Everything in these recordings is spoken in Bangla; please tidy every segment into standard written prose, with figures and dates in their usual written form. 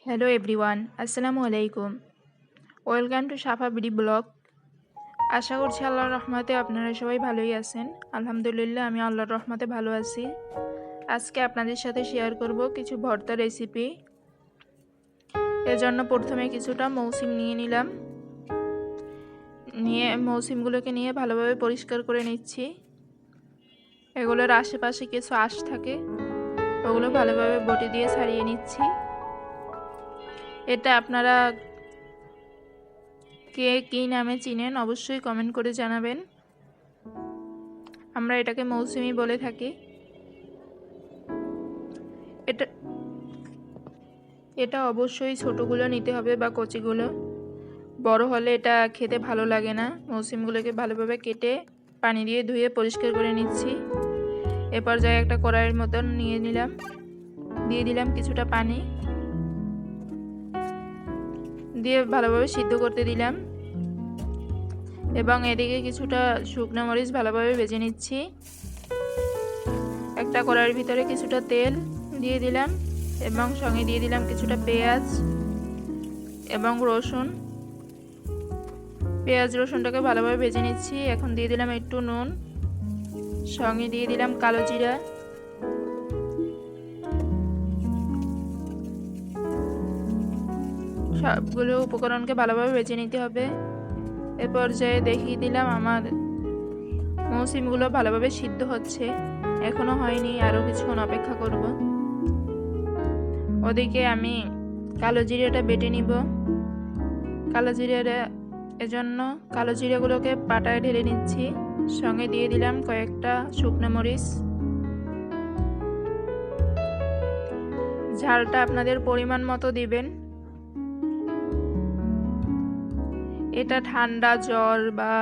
হ্যালো এভরিওয়ান, আসসালামু আলাইকুম। Welcome to Safa BD blog. আশা করছি আল্লাহর রহমতে আপনারা সবাই ভালোই আছেন। আলহামদুলিল্লাহ, আমি আল্লাহর রহমতে ভালো আছি। আজকে আপনাদের সাথে শেয়ার করব কিছু ভর্তা রেসিপি। এজন্য প্রথমে কিছুটা মৌসিম নিয়ে নিলাম। মৌসিমগুলোকে নিয়ে ভালোভাবে পরিষ্কার করে নিচ্ছি। এগুলোর আশেপাশে কিছু আঁশ থাকে, ওগুলো ভালোভাবে বটি দিয়ে ছাড়িয়ে নিচ্ছি। এটা আপনারা কে কী নামে চিনেন অবশ্যই কমেন্ট করে জানাবেন। আমরা এটাকে মৌসুমি বলে থাকি। এটা এটা অবশ্যই ছোটোগুলো নিতে হবে বা কচিগুলো, বড় হলে এটা খেতে ভালো লাগে না। মৌসুমগুলোকে ভালোভাবে কেটে পানি দিয়ে ধুয়ে পরিষ্কার করে নিচ্ছি। এ পর্যায়ে একটা কড়াইয়ের মতন দিয়ে দিলাম কিছুটা পানি, দিয়ে ভালোভাবে সিদ্ধ করতে দিলাম এবং এদিকে কিছুটা শুকনো মরিচ ভালোভাবে ভেজে নিচ্ছি। একটা কড়াইয়ের ভিতরে কিছুটা তেল দিয়ে দিলাম এবং সঙ্গে দিয়ে দিলাম কিছুটা পেঁয়াজ এবং রসুন। পেঁয়াজ রসুনটাকে ভালোভাবে ভেজে নিচ্ছি। এখন দিয়ে দিলাম একটু নুন, সঙ্গে দিয়ে দিলাম কালো জিরা, সবগুলো উপকরণকে ভালোভাবে ভেজে নিতে হবে। এ পর্যায়ে দেখিয়ে দিলাম আমার মৌসুমগুলো ভালোভাবে সিদ্ধ হচ্ছে, এখনো হয়নি, আরও কিছুক্ষণ অপেক্ষা করব। ওদিকে আমি কালো জিরাটা বেটে নিব। এজন্য কালো জিরাগুলোকে পাটায় ঢেলে নিচ্ছি। সঙ্গে দিয়ে দিলাম কয়েকটা শুকনো মরিচ। ঝালটা আপনাদের পরিমাণ মতো দিবেন। এটা ঠান্ডা, জ্বর বা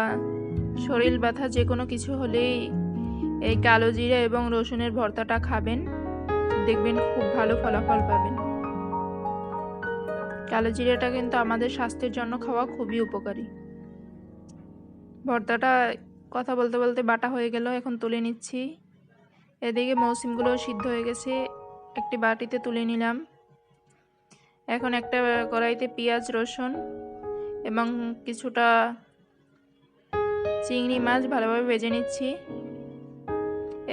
শরীর ব্যথা যে কোনো কিছু হলেই এই কালো জিরা এবং রসুনের ভর্তাটা খাবেন, দেখবেন খুব ভালো ফলাফল পাবেন। কালো জিরাটা কিন্তু আমাদের স্বাস্থ্যের জন্য খাওয়া খুবই উপকারী। ভর্তাটা কথা বলতে বলতে বাটা হয়ে গেল, এখন তুলে নিচ্ছি। এদিকে মৌসুমগুলো সিদ্ধ হয়ে গেছে, একটি বাটিতে তুলে নিলাম। এখন একটা কড়াইতে পেঁয়াজ, রসুন এবং কিছুটা চিংড়ি মাছ ভালোভাবে ভেজে নিচ্ছি।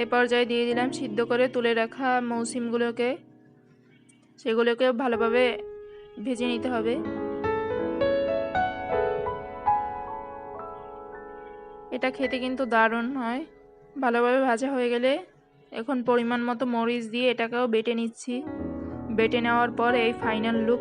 এ পর্যায়ে দিয়ে দিলাম সিদ্ধ করে তুলে রাখা মৌসুমগুলোকে, সেগুলোকে ভালোভাবে ভেজে নিতে হবে। এটা খেতে কিন্তু দারুণ হয়। ভালোভাবে ভাজা হয়ে গেলে এখন পরিমাণ মতো মরিচ দিয়ে এটাকেও বেটে নিচ্ছি। বেটে নেওয়ার পর এই ফাইনাল লুক